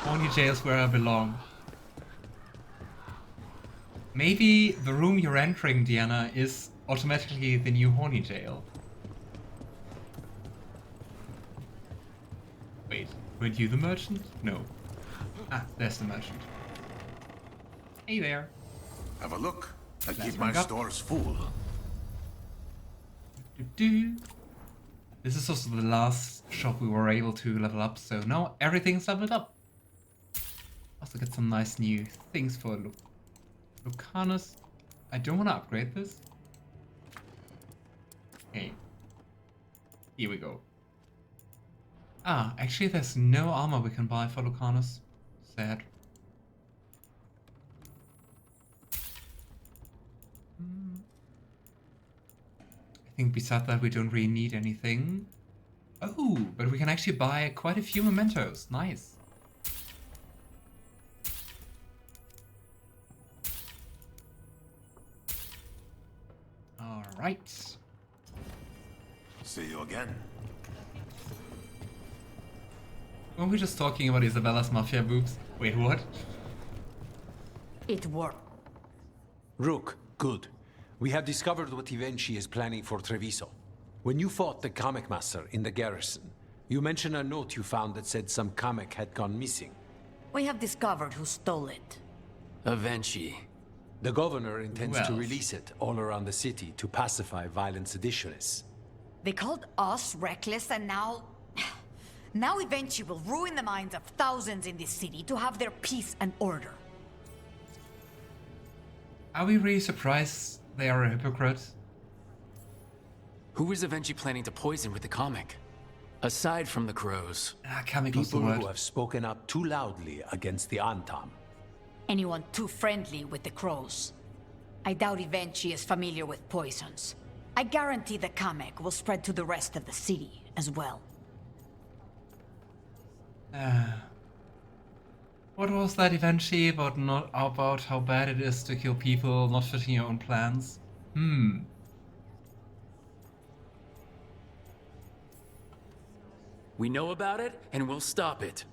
Horny jail's where I belong. Maybe the room you're entering, Diana, is automatically the new horny jail. Wait, weren't you the merchant? No. Ah, there's the merchant. Hey there. Have a look. I Let's keep my rank up. stores full. This is also the last shop we were able to level up, so now everything's leveled up. Also get some nice new things for Lucanis. I don't want to upgrade this. Okay. Here we go. Ah, actually there's no armor we can buy for Lucanis. Sad. I think besides that we don't really need anything. Oh, but we can actually buy quite a few mementos. Nice. Alright. See you again. Were we just talking about Isabella's mafia boobs? Wait, what? It worked. Rook, good. We have discovered what Ivenci is planning for Treviso. When you fought the Kamek Master in the garrison, you mentioned a note you found that said some Kamek had gone missing. We have discovered who stole it. Ivenci. The governor intends to Well. release it all around the city to pacify violent seditionists. They called us reckless and now... Now Ivenci will ruin the minds of thousands in this city to have their peace and order. Are we really surprised they are a hypocrite? Who is Ivenci planning to poison with the comic? Aside from the crows. Ah, Kamek was the People word. who have spoken up too loudly against the Antam. Anyone too friendly with the crows. I doubt Ivenci is familiar with poisons. I guarantee the Kamek will spread to the rest of the city as well. What was that eventually about how bad it is to kill people not fitting your own plans? We know about it, and we'll stop it.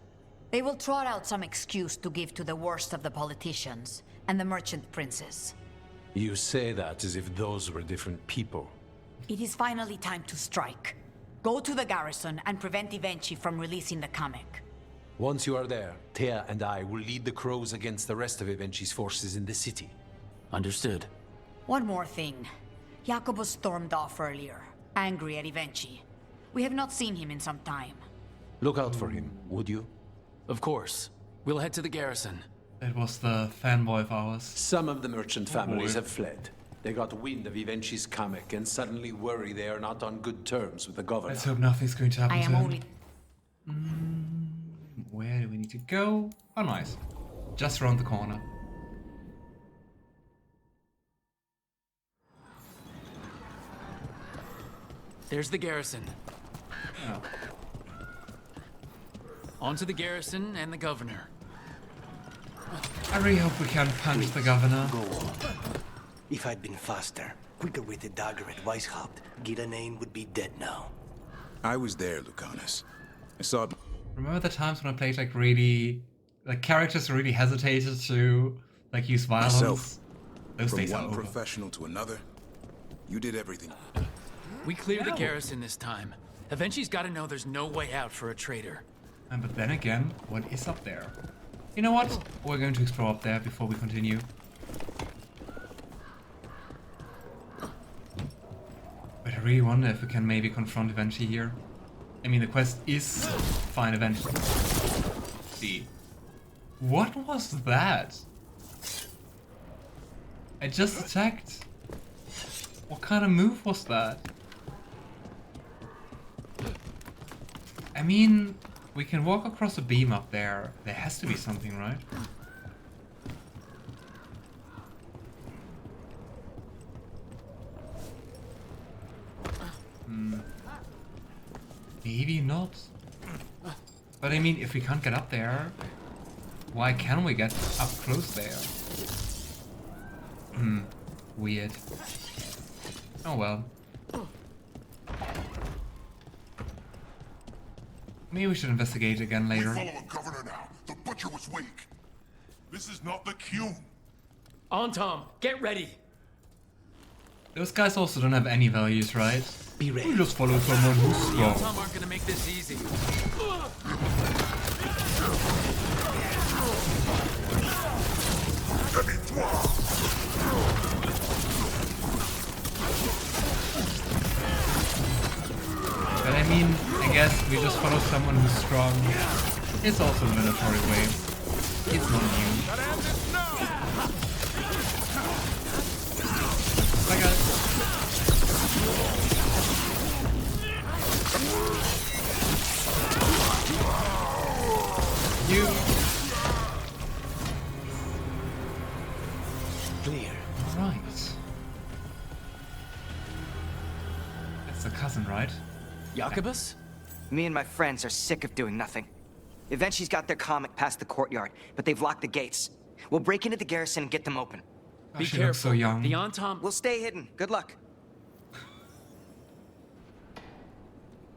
They will trot out some excuse to give to the worst of the politicians and the merchant princes. You say that as if those were different people. It is finally time to strike. Go to the garrison and prevent Ivenci from releasing the Kamek. Once you are there, Thea and I will lead the crows against the rest of Ivenci's forces in the city. Understood. One more thing. Jacobus stormed off earlier, angry at Ivenci. We have not seen him in some time. Look out for him, would you? Of course. We'll head to the garrison. That was the fanboy of ours. Some of the merchant families boy. have fled. They got wind of Ivenci's Kamek and suddenly worry they are not on good terms with the governor. Let's hope nothing's going to happen I to am him. only... Where do we need to go? Oh, nice. Just around the corner. There's the garrison. Oh. On to the garrison and the governor. I really hope we can punch the governor. Go on. If I'd been faster, quicker with the dagger at Weishaupt, Giranane would be dead now. I was there, Lucanis. I saw it. Remember the times when I played characters really hesitated to use violence? Myself. Those From days are one over. professional to another, you did everything. We cleared the garrison this time. Ivenci's gotta know there's no way out for a traitor. But then again, what is up there? You know what? We're going to explore up there before we continue. But I really wonder if we can maybe confront Ivenci here. I mean, the quest is find Ivenci. See. What was that? I just attacked. What kind of move was that? I mean, we can walk across a beam up there. There has to be something, right? Maybe not. But I mean, if we can't get up there, why can we get up close there? Weird. Oh well. Maybe we should investigate again later. Follow the governor now. The butcher was weak. This is not the Qun. Antom, get ready. Those guys also don't have any values, right? Be ready. We just follow someone who's The strong. Antom aren't gonna make this easy. But I mean, I guess we just follow someone who's strong. It's also a military way. It's not new. Bye guys. You. Clear. Right. That's the cousin, right? Jacobus? Me and my friends are sick of doing nothing. Ivenci's got their comic past the courtyard, but they've locked the gates. We'll break into the garrison and get them open. Oh, Be she careful. looks so young. The Antom. We'll stay hidden. Good luck.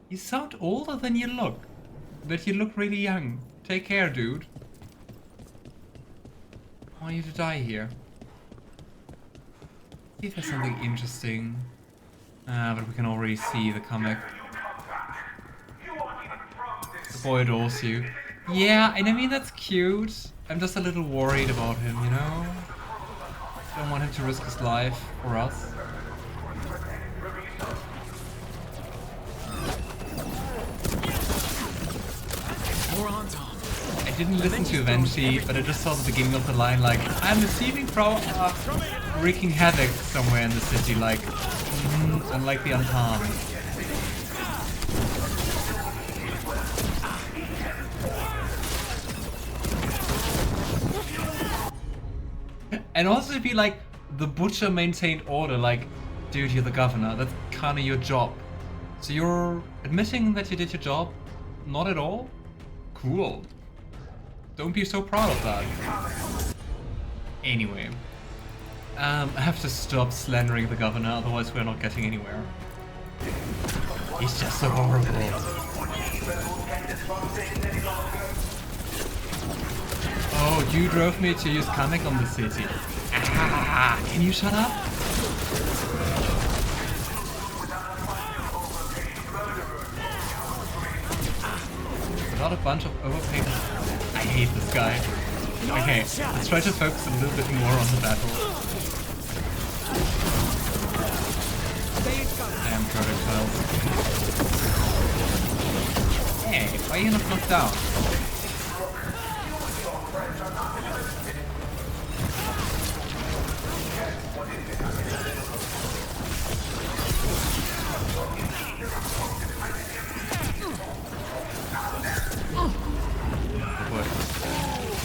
You sound older than you look. But you look really young. Take care, dude. I want you to die here. See if there's something interesting. But we can already see the comic. The boy adores you. Yeah, and I mean that's cute. I'm just a little worried about him, you know? Don't want him to risk his life for us. More Antom. I didn't listen to Ivenci, but I just saw the beginning of the line like, I'm receiving wreaking havoc somewhere in the city, like, unlike the unharmed. And also to be like, the butcher maintained order, like, dude, you're the governor, that's kinda your job. So you're admitting that you did your job? Not at all? Cool. Don't be so proud of that. Anyway. I have to stop slandering the governor, otherwise we're not getting anywhere. He's just so horrible. Oh, you drove me to use comic on the city. Ah, can you shut up? Not a bunch of overpaid. I hate this guy. Okay, let's try to focus a little bit more on the battle. Damn projectiles. Hey, why are you not knocked down?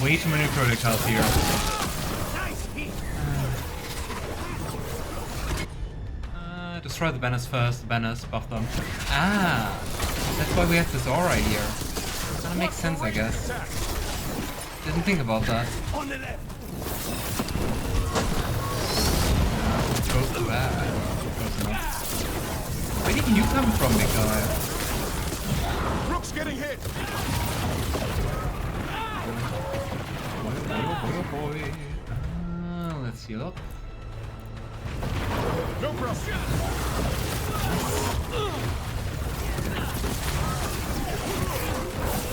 Way too many projectiles here. Destroy the banners first. The banners, buff them. Ah, that's why we have this aura here. That makes sense, I guess. Didn't think about that. On the left. Close to that. Close enough. Where did you come from, big guy? Rook's getting hit. Boy. Let's heal up. No problem.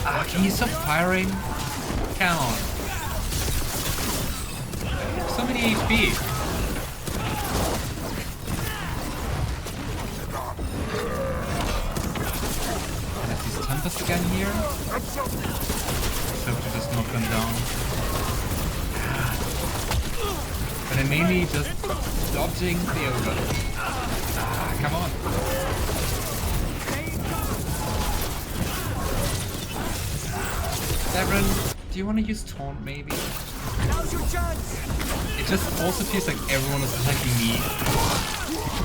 Ah, can you stop firing? Come on. So many HP. And if these Tempest again here? Let's hope to just knock them down. But I'm mainly just dodging the ogre. Ah, come on. Davrin, do you want to use taunt maybe? Now's your chance. It just also feels like everyone is attacking me.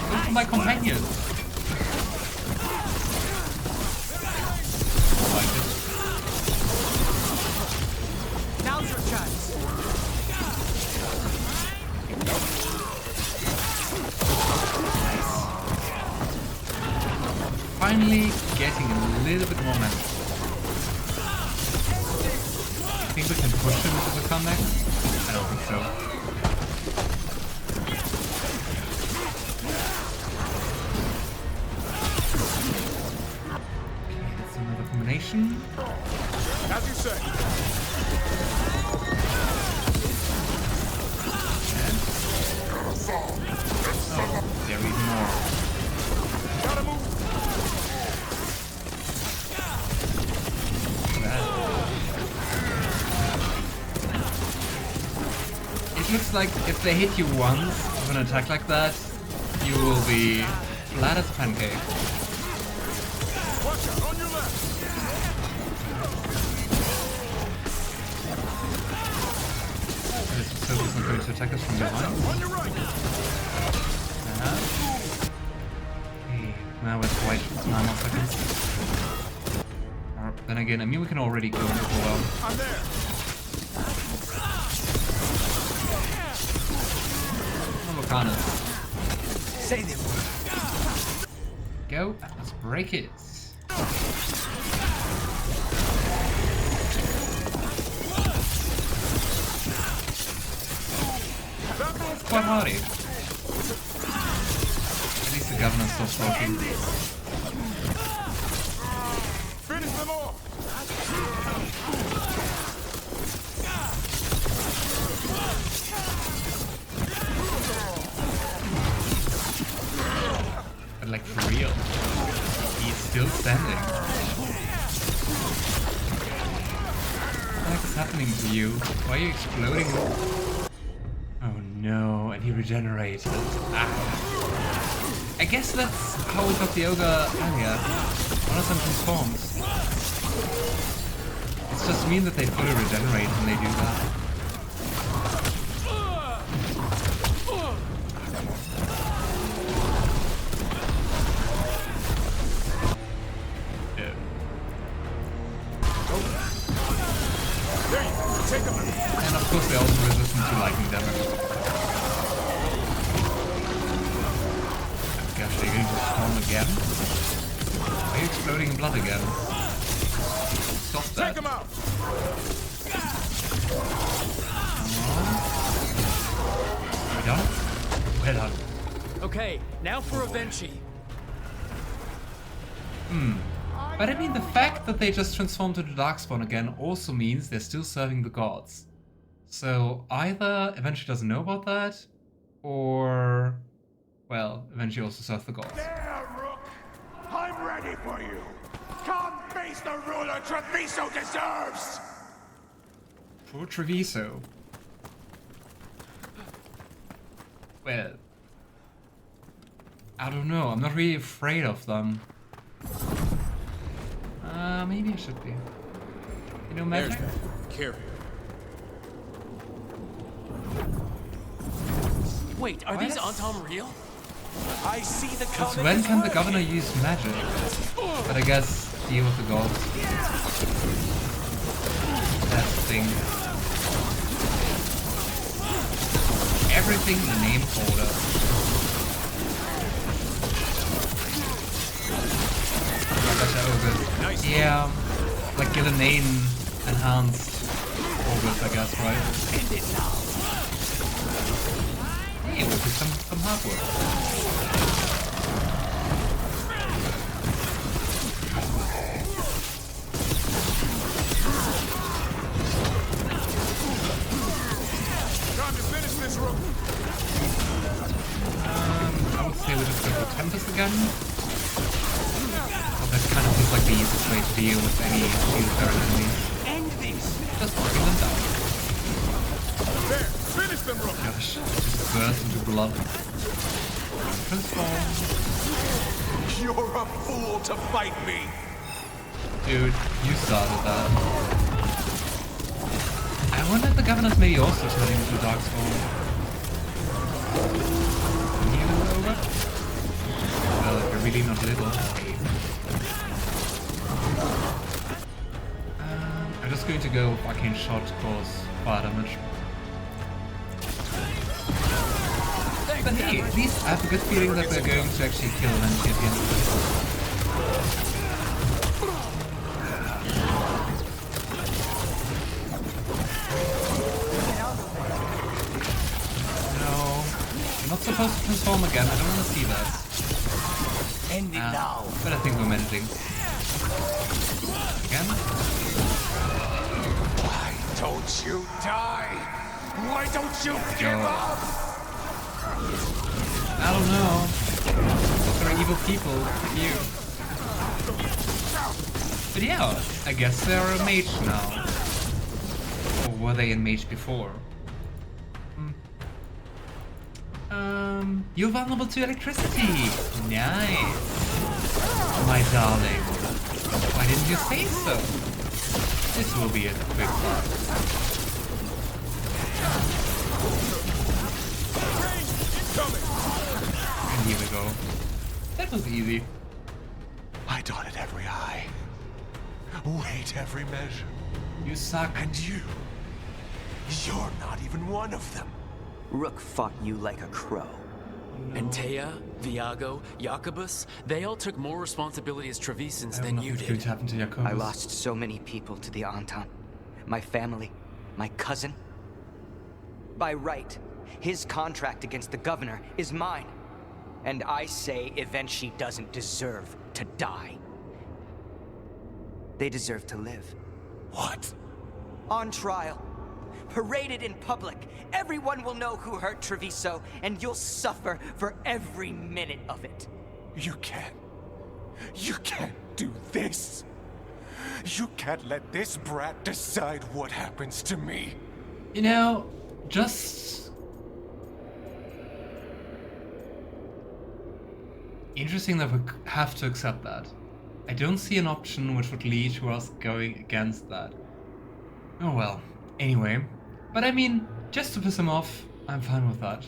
Look for my companion. I like it. Now's your chance. Finally getting a little bit more mana. I think we can push him into the comeback? I don't think so. Okay, that's another combination. As you say. Oh, there is more. Gotta move. It looks like if they hit you once with an attack like that, you will be flat as pancake. Watch out, on your left. This Solas not going to attack us from behind. On your right. Okay, now let's wait 9 more seconds. Then again, I mean, we can already go into full on. I'm there. Lucanis. Say the word. Go, let's break it. Quite hardy. At least the governor stops talking. Finish them off. But like for real, he's still standing. What is happening to you? Why are you exploding? Oh no, and he regenerated. Ah. I guess that's how we got the ogre earlier. One of them transforms. It's just mean that they fully regenerate when they do that. And of course they're also resistant to lightning damage. Gosh, they're going to storm again? Are you exploding in blood again? Stop that. Take them out. Are we done? We're done. Okay, now for Ivenci. But I mean, the fact that they just transformed to the Darkspawn again also means they're still serving the gods. So either Ivenci doesn't know about that, or, well, Ivenci also serves the gods. There, Rook. I'm ready for you. Come face the ruler Treviso deserves. For Treviso. Well, I don't know. I'm not really afraid of them. Maybe I should be. You know, magic? Carry. Wait, are these Antom real? I see the Just comic when is can the working. governor use magic? But I guess deal with the gods. That's the thing. Everything in the name folder. Nice. Yeah, like Gillenane enhanced ogres, I guess, right? Hey, we'll do some hard work. Time to finish this, Rook. I would say we just go for Tempest again. That kind of feels like the easiest way to deal with any field enemies. End this. Just bring them down. There, finish them, Rook. Gosh, just burst into blood. Transform. You're a fool to fight me. Dude, you started that. I wonder if the governor's maybe also turning into Darkspawn. You over? Well, if you're really not little. Hey. I'm just going to go Arcane Shot, cause fire damage. But hey, at least I have a good feeling that we're going to actually kill Ivenci at the end of this. supposed to transform again. I don't want to see that. End it now. But I think we're managing. Again. Why don't you die? Why don't you give up? I don't know. Those are evil people. You. But yeah, I guess they're a mage now. Or were they a mage before? You're vulnerable to electricity! Nice! My darling. Why didn't you say so? This will be a quick fight. And here we go. That was easy. I dotted every I. Weighed every measure. You suck. And you're not even one of them. Rook fought you like a crow. Antea, Viago, Jacobus, they all took more responsibility as Trevisans than you Going did. to happen to Jacobus. I lost so many people to the Antan. My family, my cousin. By right, his contract against the governor is mine. And I say Ivenci doesn't deserve to die. They deserve to live. What? On trial. Paraded in public. Everyone will know who hurt Treviso, and you'll suffer for every minute of it. You can't do this. You can't let this brat decide what happens to me. You know, just... interesting that we have to accept that. I don't see an option which would lead to us going against that. Oh well. Anyway. But I mean, just to piss him off, I'm fine with that.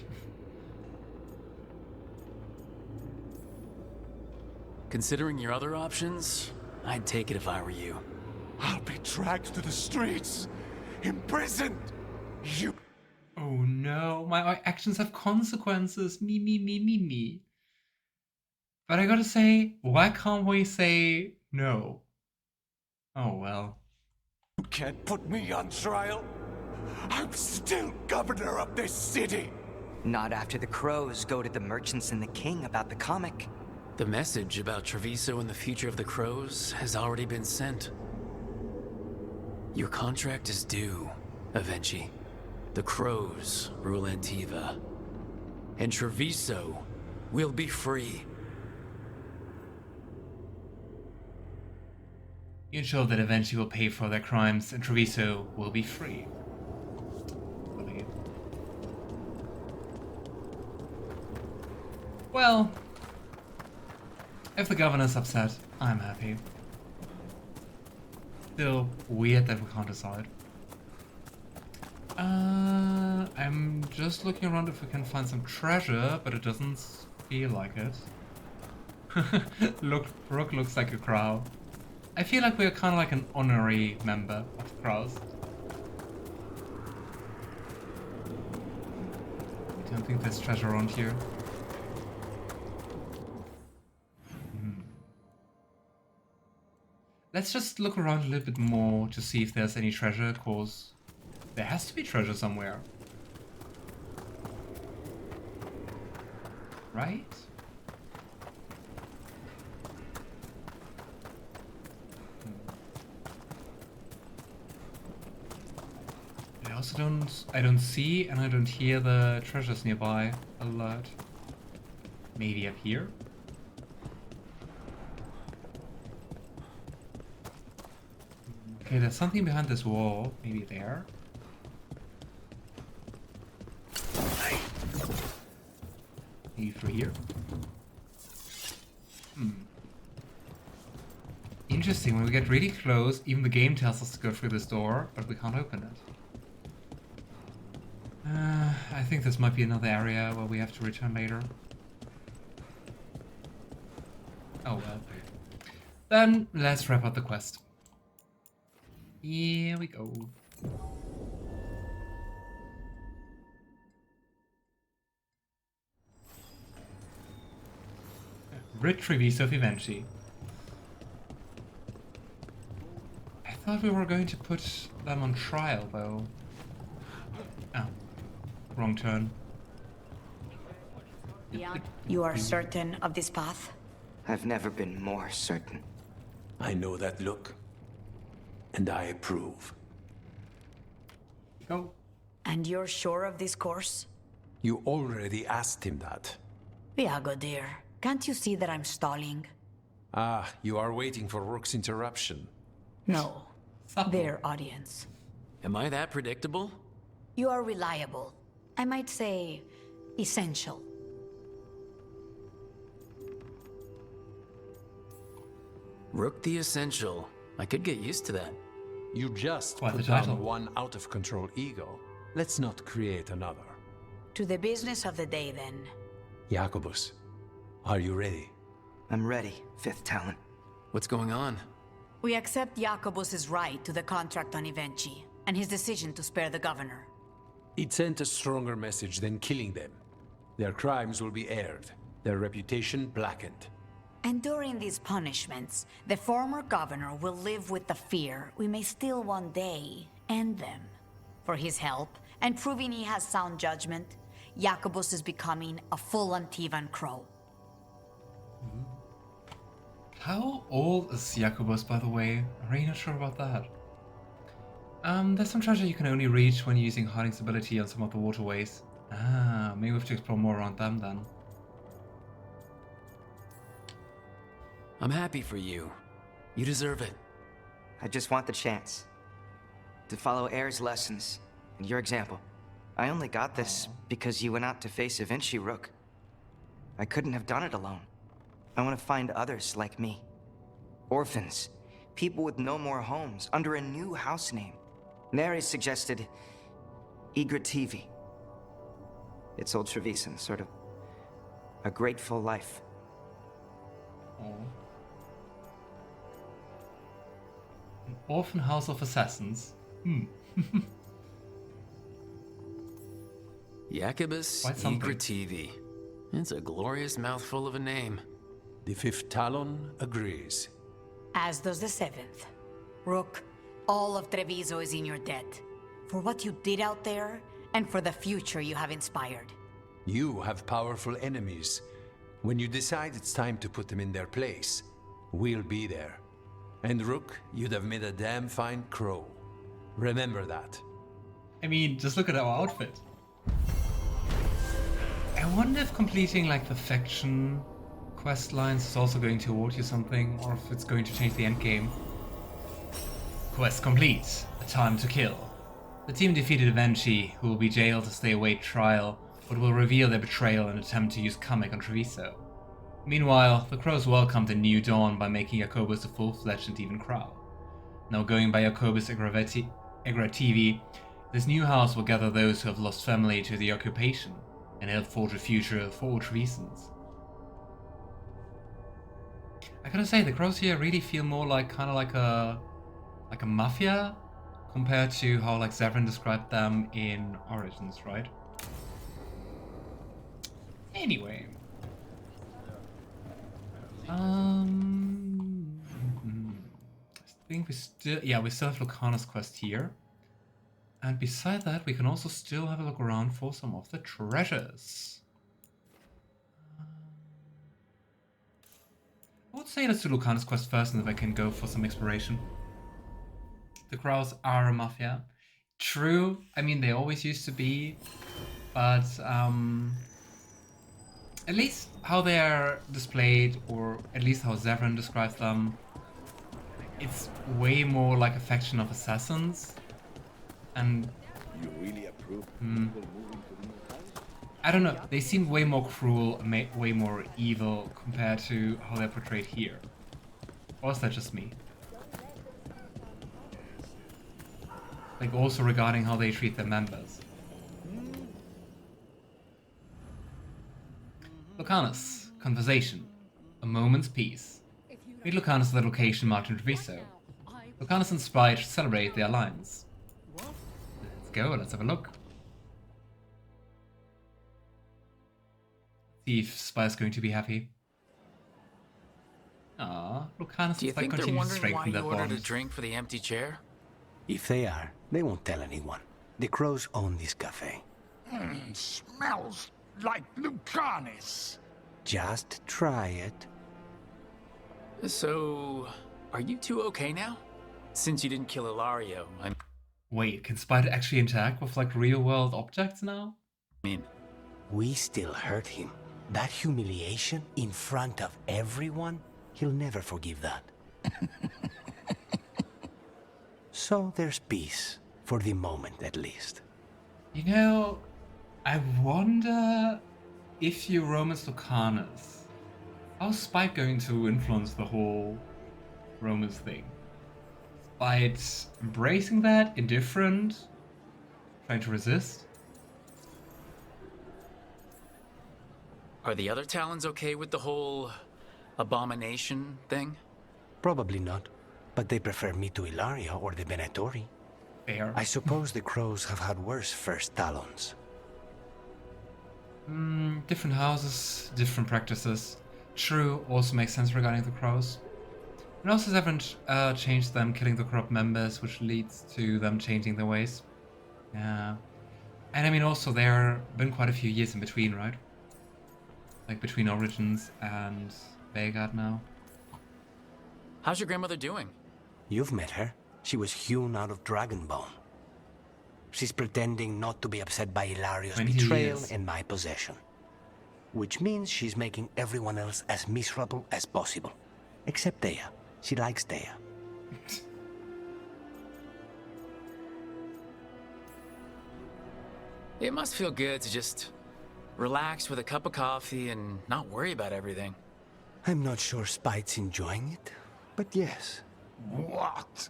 Considering your other options, I'd take it if I were you. I'll be dragged to the streets, imprisoned. You. Oh no, my actions have consequences. Me. But I gotta say, why can't we say no? Oh well. You can't put me on trial. I'm still governor of this city. Not after the crows go to the merchants and the king about the comic. The message about Treviso and the future of the crows has already been sent. Your contract is due, Ivenci. The crows rule Antiva. And Treviso will be free. You ensure that Ivenci will pay for their crimes and Treviso will be free. Believe. Well, if the governor's upset, I'm happy. Still weird that we can't decide. I'm just looking around if we can find some treasure, but it doesn't feel like it. Rook looks like a crow. I feel like we're kind of like an honorary member of crows. I don't think there's treasure around here. Let's just look around a little bit more to see if there's any treasure, cause there has to be treasure somewhere. Right? I don't see and I don't hear the treasures nearby a lot. Maybe up here? Okay, there's something behind this wall. Maybe there? Maybe through here? Interesting, when we get really close, even the game tells us to go through this door, but we can't open it. I think this might be another area where we have to return later. Oh well. Then, let's wrap up the quest. Here we go. Retrieve of Ivenci. I thought we were going to put them on trial, though. Oh. Wrong turn. You are certain of this path? I've never been more certain. I know that look. And I approve. Go. And you're sure of this course? You already asked him that. Viago, dear. Can't you see that I'm stalling? Ah, you are waiting for Rook's interruption. No. Subtle. Their audience. Am I that predictable? You are reliable. I might say, essential. Rook the Essential. I could get used to that. You just Quite the put title. down one out-of-control ego. Let's not create another. To the business of the day, then. Jacobus, are you ready? I'm ready, Fifth Talon. What's going on? We accept Jacobus's right to the contract on Ivenci, and his decision to spare the governor. It sent a stronger message than killing them. Their crimes will be aired, their reputation blackened. And during these punishments, the former governor will live with the fear we may still one day end them. For his help, and proving he has sound judgment, Jacobus is becoming a full Antivan Crow. How old is Jacobus, by the way? I'm really not sure about that. There's some treasure you can only reach when using Harding's ability on some of the waterways. Ah, maybe we have to explore more around them then. I'm happy for you. You deserve it. I just want the chance to follow Air's lessons and your example. I only got this because you went out to face Ivenci, Rook. I couldn't have done it alone. I want to find others like me. Orphans, people with no more homes, under a new house name. Neri suggested Igrativi. It's old Trevisan, sort of a grateful life. Oh. An orphan house of assassins. Jacobus Quite something. Igrativi. It's a glorious mouthful of a name. The Fifth Talon agrees. As does the Seventh. Rook, all of Treviso is in your debt. For what you did out there, and for the future you have inspired. You have powerful enemies. When you decide it's time to put them in their place, we'll be there. And Rook, you'd have made a damn fine crow. Remember that. I mean, just look at our outfit. I wonder if completing like the faction quest lines is also going to award you something, or if it's going to change the endgame. Quest complete. A time to kill. The team defeated Ivenci, who will be jailed as they await trial, but will reveal their betrayal and attempt to use Kamek on Treviso. Meanwhile, the Crows welcomed a new dawn by making Jacobus a full-fledged Antivan Crow. Now going by Jacobus Igrativi, this new house will gather those who have lost family to the occupation, and help forge a future for all Trevisans. I gotta say, the Crows here really feel more like kind of like a mafia compared to how like Davrin described them in Origins, right? Anyway, I think we still have Lucanis quest here, and beside that, we can also still have a look around for some of the treasures. I would say let's do Lucanis quest first, and if I can go for some exploration. The Crows are a mafia. True, I mean they always used to be, but at least how they are displayed, or at least how Davrin describes them, it's way more like a faction of assassins. And You really approve I don't know, they seem way more cruel and way more evil compared to how they're portrayed here. Or is that just me? Like also regarding how they treat their members. Lucanis, conversation, a moment's peace. Meet Lucanis at the location marked in Treviso. Lucanis and Spy should celebrate their alliance. Let's go, let's have a look. See if Spy's going to be happy. Ah, Lucanis Do you is like think they're continuing to wondering why strengthen you their ordered a bond. drink for the empty chair? If they are, they won't tell anyone. The Crows own this cafe. Smells like Lucanis. Just try it. So, are you two okay now? Since you didn't kill Ilario, I Wait, can Spider actually interact with like real world objects now? mean, We still hurt him. That humiliation in front of everyone, he'll never forgive that. So there's peace, for the moment at least. You know, I wonder if you Romans Lucanis, how's Spike going to influence the whole Romans thing? Spike embracing that, indifferent, trying to resist? are the other Talons okay with the whole abomination thing? Probably not, but they prefer me to Ilaria or the Venatori. Fair. I suppose the Crows have had worse first Talons. Different houses, different practices. True, also makes sense regarding the Crows. And also haven't changed them killing the corrupt members, which leads to them changing their ways. Yeah. And I mean also there have been quite a few years in between, right? Like between Origins and Veilguard now. How's your grandmother doing? You've met her. She was hewn out of dragon bone. She's pretending not to be upset by Ilario's 20 betrayal years. and my possession. Which means she's making everyone else as miserable as possible. Except Dea. She likes Dea. It must feel good to just relax with a cup of coffee and not worry about everything. I'm not sure Spite's enjoying it, but yes. What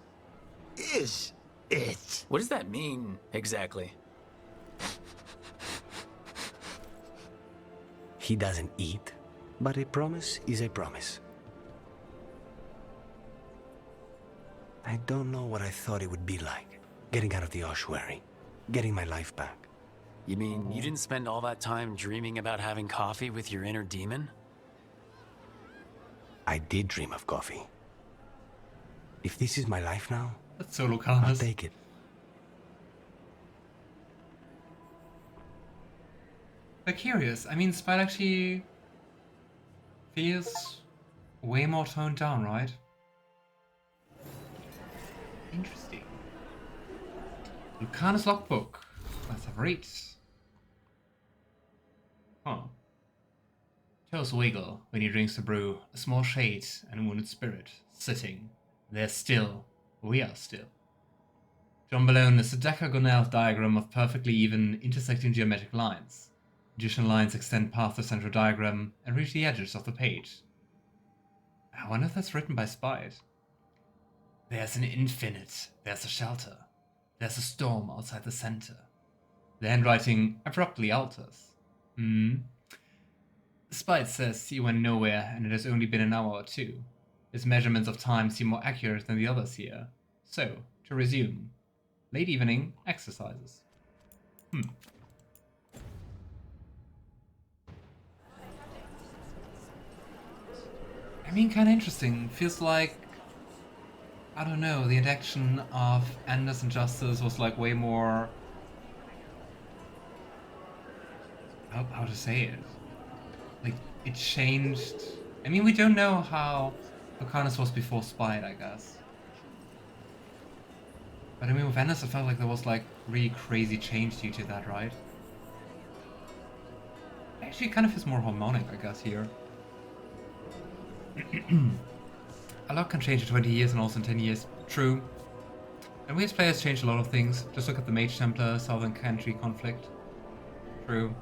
is it? What does that mean, exactly? He doesn't eat, but a promise is a promise. I don't know what I thought it would be like, getting out of the ossuary, getting my life back. You mean you didn't spend all that time dreaming about having coffee with your inner demon? I did dream of coffee. If this is my life now, That's so I'll Lucanis. take it. But curious, I mean Spite actually feels way more toned down, right? Interesting. Lucanis logbook. Let's have a read. Huh. Toes wiggle when he drinks the brew, a small shade and a wounded spirit, sitting. They're still. We are still. John Malone is a decagonal diagram of perfectly even, intersecting geometric lines. Additional lines extend past the central diagram and reach the edges of the page. I wonder if that's written by Spite. There's an infinite, there's a shelter, there's a storm outside the center. The handwriting abruptly alters. Spite says he went nowhere and it has only been an hour or two. His measurements of time seem more accurate than the others here. So, to resume. Late evening exercises. I mean, kind of interesting. Feels like, I don't know, the interaction of Anders and Justice was like way more... How to say it? Like, it changed... I mean, we don't know how Lucanis was before Spite, I guess. But I mean, with Anders, I felt like there was like really crazy change due to that, right? Actually, it kind of feels more harmonic, I guess, here. A lot can change in 20 years and also in 10 years. True. And we as players changed a lot of things. Just look at the Mage Templar Southern Country conflict. True.